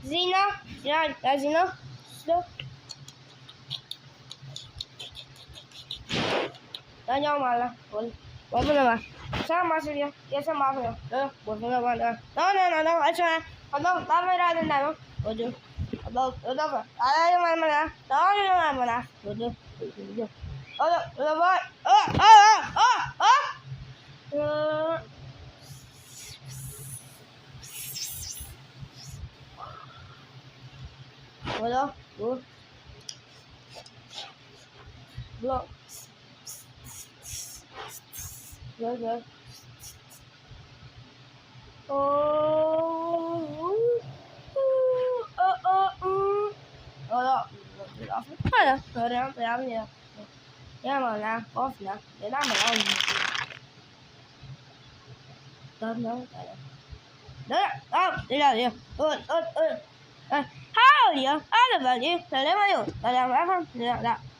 Zina, ja, Zina. So. Tanya malah. Boleh mana? Sama masih dia. Ya sama apa ya? Boleh mana? No. Acha. Kalau tak ada dah. Boleh. Ada apa? Ada mana? Tahu mana? Boleh. Ada boy. Boleh. Blok. Good. Ja, maar ja, of ja. Ja, dan maar al. Dat nou. Ja. Hou je. Allemaal je. Dat hebben we. Dat hebben we.